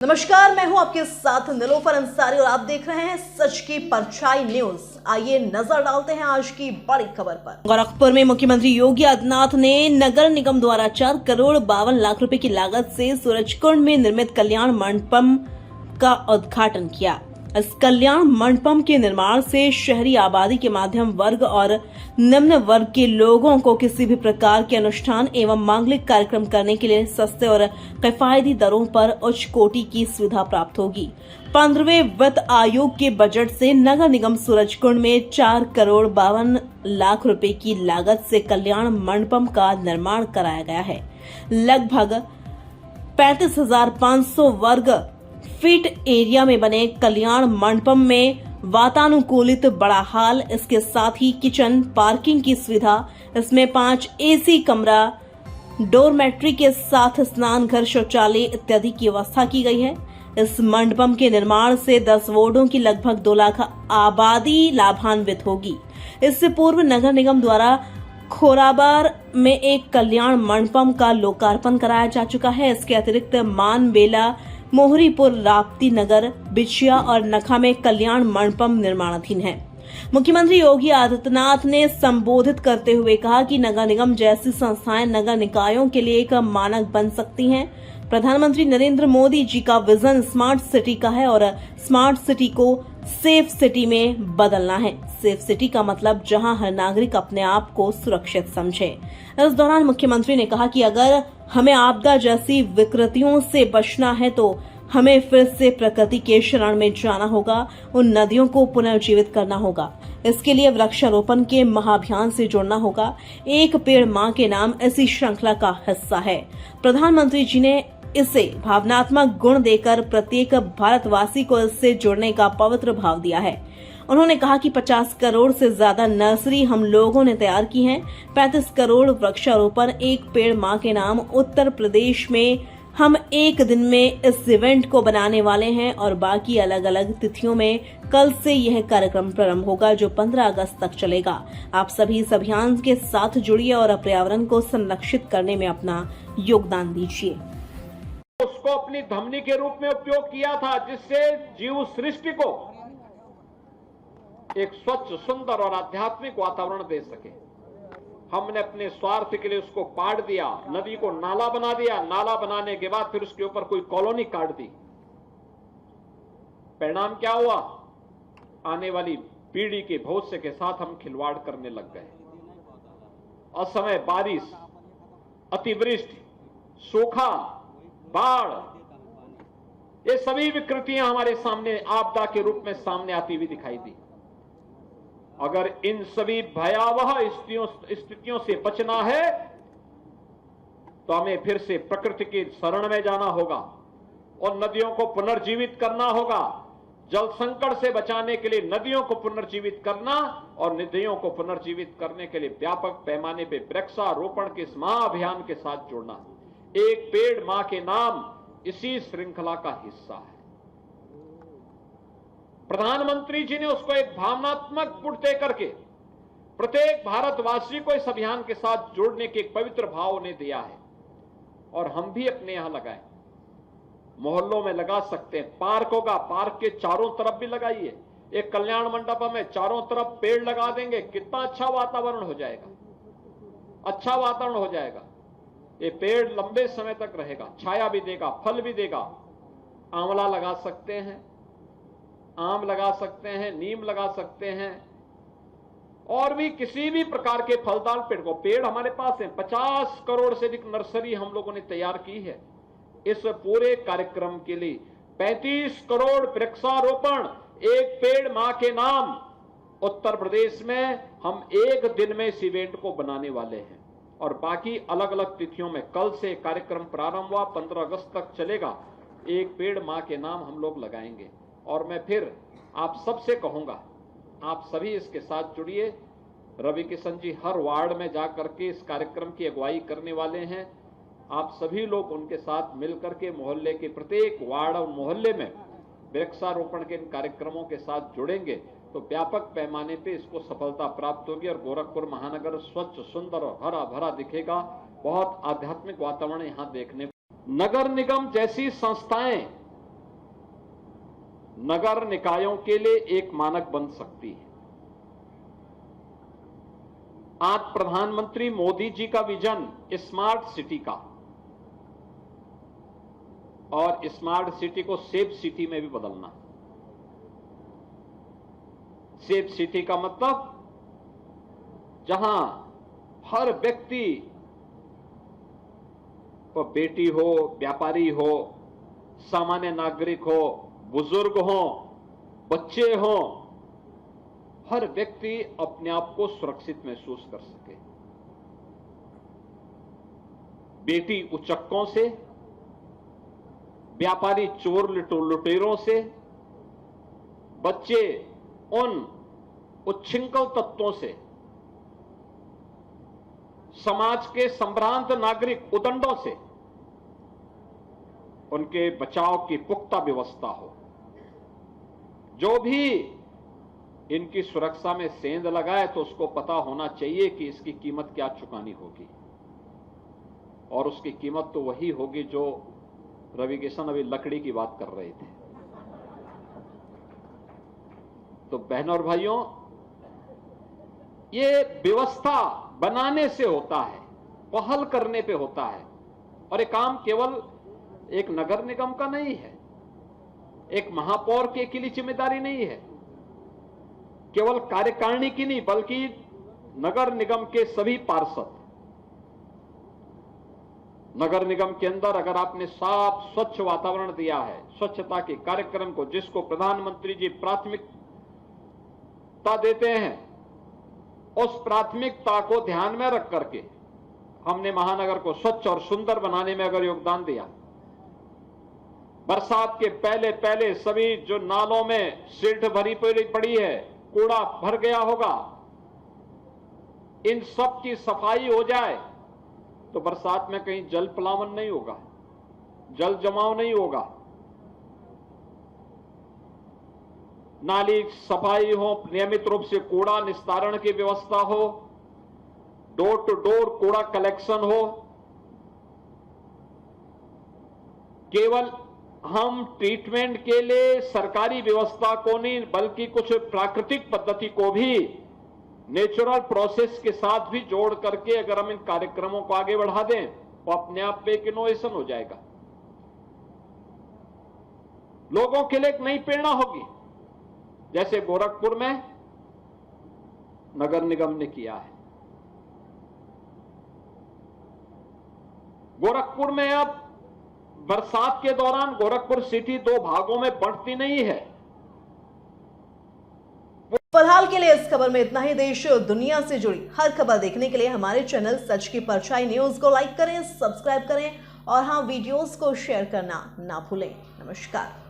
नमस्कार, मैं हूं आपके साथ निलोफर अंसारी और आप देख रहे हैं सच की परछाई न्यूज। आइए नजर डालते हैं आज की बड़ी खबर पर। गोरखपुर में मुख्यमंत्री योगी आदित्यनाथ ने नगर निगम द्वारा 4,52,00,000 रुपए की लागत से सूरजकुंड में निर्मित कल्याण मंडपम का उद्घाटन किया। इस कल्याण मंडपम के निर्माण से शहरी आबादी के मध्यम वर्ग और निम्न वर्ग के लोगों को किसी भी प्रकार के अनुष्ठान एवं मांगलिक कार्यक्रम करने के लिए सस्ते और किफायती दरों पर उच्च कोटि की सुविधा प्राप्त होगी। 15वें वित्त आयोग के बजट से नगर निगम सूरजकुंड में 4,52,00,000 रुपए की लागत से कल्याण मंडपम का निर्माण कराया गया है। लगभग 35,500 वर्ग फीट एरिया में बने कल्याण मंडपम में वातानुकूलित बड़ा हॉल, इसके साथ ही किचन, पार्किंग की सुविधा, इसमें 5 एसी कमरा, डोरमेट्री के साथ स्नान घर, शौचालय इत्यादि की व्यवस्था की गई है। इस मंडपम के निर्माण से 10 वार्डों की लगभग 2 लाख आबादी लाभान्वित होगी। इससे पूर्व नगर निगम द्वारा खोराबार में एक कल्याण मंडपम का लोकार्पण कराया जा चुका है। इसके अतिरिक्त मानबेला, मोहरीपुर, राप्ती नगर, बिछिया और नखा में कल्याण मंडपम निर्माणाधीन है। मुख्यमंत्री योगी आदित्यनाथ ने संबोधित करते हुए कहा कि नगर निगम जैसी संस्थाएं नगर निकायों के लिए एक मानक बन सकती हैं। प्रधानमंत्री नरेंद्र मोदी जी का विजन स्मार्ट सिटी का है और स्मार्ट सिटी को सेफ सिटी में बदलना है। सेफ सिटी का मतलब जहां हर नागरिक अपने आप को सुरक्षित समझे। इस दौरान मुख्यमंत्री ने कहा कि अगर हमें आपदा जैसी विकृतियों से बचना है तो हमें फिर से प्रकृति के शरण में जाना होगा, उन नदियों को पुनर्जीवित करना होगा। इसके लिए वृक्षारोपण के महाअभियान से जुड़ना होगा। एक पेड़ मां के नाम इसी श्रृंखला का हिस्सा है। प्रधानमंत्री जी ने इसे भावनात्मक गुण देकर प्रत्येक भारतवासी को इससे जुड़ने का पवित्र भाव दिया है। उन्होंने कहा कि 50 करोड़ से ज्यादा नर्सरी हम लोगों ने तैयार की हैं। 35 करोड़ वृक्षारोपण, एक पेड़ मां के नाम उत्तर प्रदेश में हम एक दिन में इस इवेंट को बनाने वाले हैं और बाकी अलग अलग तिथियों में कल से यह कार्यक्रम प्रारंभ होगा जो 15 अगस्त तक चलेगा। आप सभी इस अभियान के साथ जुड़िए और पर्यावरण को संरक्षित करने में अपना योगदान दीजिए। उसको अपनी धमनी के रूप में उपयोग किया था, जिससे जीव सृष्टि को एक स्वच्छ, सुंदर और आध्यात्मिक वातावरण दे सके। हमने अपने स्वार्थ के लिए उसको पाट दिया, नदी को नाला बना दिया। नाला बनाने के बाद फिर उसके ऊपर कोई कॉलोनी काट दी। परिणाम क्या हुआ? आने वाली पीढ़ी के भविष्य के साथ हम खिलवाड़ करने लग गए। असमय बारिश, अतिवृष्टि, सूखा, बाढ़, ये सभी विकृतियां हमारे सामने आपदा के रूप में सामने आती हुई दिखाई दी। अगर इन सभी भयावह स्थितियों से बचना है तो हमें फिर से प्रकृति की शरण में जाना होगा और नदियों को पुनर्जीवित करना होगा। जल संकट से बचाने के लिए नदियों को पुनर्जीवित करना और नदियों को पुनर्जीवित करने के लिए व्यापक पैमाने पर वृक्षारोपण के इस महाअभियान के साथ जुड़ना। एक पेड़ मां के नाम इसी श्रृंखला का हिस्सा है। प्रधानमंत्री जी ने उसको एक भावनात्मक पुट दे करके प्रत्येक भारतवासी को इस अभियान के साथ जोड़ने के एक पवित्र भाव उन्हें दिया है और हम भी अपने यहां लगाएं। मोहल्लों में लगा सकते हैं, पार्क होगा, पार्क के चारों तरफ भी लगाइए। एक कल्याण मंडपम में चारों तरफ पेड़ लगा देंगे, कितना अच्छा वातावरण हो जाएगा, अच्छा वातावरण हो जाएगा। ये पेड़ लंबे समय तक रहेगा, छाया भी देगा, फल भी देगा। आंवला लगा सकते हैं, आम लगा सकते हैं, नीम लगा सकते हैं और भी किसी भी प्रकार के फलदार पेड़ हमारे पास है। 50 करोड़ से अधिक नर्सरी हम लोगों ने तैयार की है। इस पूरे कार्यक्रम के लिए 35 करोड़ वृक्षारोपण, एक पेड़ मां के नाम उत्तर प्रदेश में हम एक दिन में इस इवेंट को बनाने वाले हैं और बाकी अलग अलग तिथियों में कल से कार्यक्रम प्रारंभ हुआ, 15 अगस्त तक चलेगा। एक पेड़ मां के नाम हम लोग लगाएंगे और मैं फिर आप सबसे कहूंगा, आप सभी इसके साथ जुड़िए। रवि किशन जी हर वार्ड में जाकर के इस कार्यक्रम की अगुवाई करने वाले हैं। आप सभी लोग उनके साथ मिलकर के मोहल्ले के प्रत्येक वार्ड और मोहल्ले में वृक्षारोपण के इन कार्यक्रमों के साथ जुड़ेंगे तो व्यापक पैमाने पे इसको सफलता प्राप्त होगी और गोरखपुर महानगर स्वच्छ, सुंदर और हरा भरा दिखेगा। बहुत आध्यात्मिक वातावरण यहाँ देखने। नगर निगम जैसी संस्थाएं नगर निकायों के लिए एक मानक बन सकती है। आज प्रधानमंत्री मोदी जी का विजन स्मार्ट सिटी का, और स्मार्ट सिटी को सेफ सिटी में भी बदलना। सेफ सिटी का मतलब जहां हर व्यक्ति, वो बेटी हो, व्यापारी हो, सामान्य नागरिक हो, बुजुर्ग हो, बच्चे हो, हर व्यक्ति अपने आप को सुरक्षित महसूस कर सके। बेटी उचक्कों से, व्यापारी चोर लुटेरों से, बच्चे उन उच्छृंखल तत्वों से, समाज के संभ्रांत नागरिक उदंडों से, उनके बचाव की पुख्ता व्यवस्था हो। जो भी इनकी सुरक्षा में सेंध लगाए तो उसको पता होना चाहिए कि इसकी कीमत क्या चुकानी होगी, और उसकी कीमत तो वही होगी जो रवि किशन अभी लकड़ी की बात कर रहे थे। तो बहनों और भाइयों, ये व्यवस्था बनाने से होता है, पहल करने पे होता है, और ये काम केवल एक नगर निगम का नहीं है, एक महापौर के अकेली जिम्मेदारी नहीं है, केवल कार्यकारिणी की नहीं, बल्कि नगर निगम के सभी पार्षद। नगर निगम के अंदर अगर आपने साफ स्वच्छ वातावरण दिया है, स्वच्छता के कार्यक्रम को जिसको प्रधानमंत्री जी प्राथमिकता देते हैं, उस प्राथमिकता को ध्यान में रख करके हमने महानगर को स्वच्छ और सुंदर बनाने में अगर योगदान दिया, बरसात के पहले पहले सभी जो नालों में सिल्ट भरी पड़ी है, कूड़ा भर गया होगा, इन सब की सफाई हो जाए तो बरसात में कहीं जल प्लावन नहीं होगा, जल जमाव नहीं होगा। नाली सफाई हो, नियमित रूप से कूड़ा निस्तारण की व्यवस्था हो, डोर टू डोर कूड़ा कलेक्शन हो। केवल हम ट्रीटमेंट के लिए सरकारी व्यवस्था को नहीं, बल्कि कुछ प्राकृतिक पद्धति को भी नेचुरल प्रोसेस के साथ भी जोड़ करके अगर हम इन कार्यक्रमों को आगे बढ़ा दें तो अपने आप में एक इनोवेशन हो जाएगा, लोगों के लिए एक नई प्रेरणा होगी, जैसे गोरखपुर में नगर निगम ने किया है। गोरखपुर में अब बरसात के दौरान गोरखपुर सिटी दो भागों में बढ़ती नहीं है। फिलहाल के लिए इस खबर में इतना ही। देश और दुनिया से जुड़ी हर खबर देखने के लिए हमारे चैनल सच की परछाई न्यूज को लाइक करें, सब्सक्राइब करें और हाँ, वीडियोस को शेयर करना ना भूलें। नमस्कार।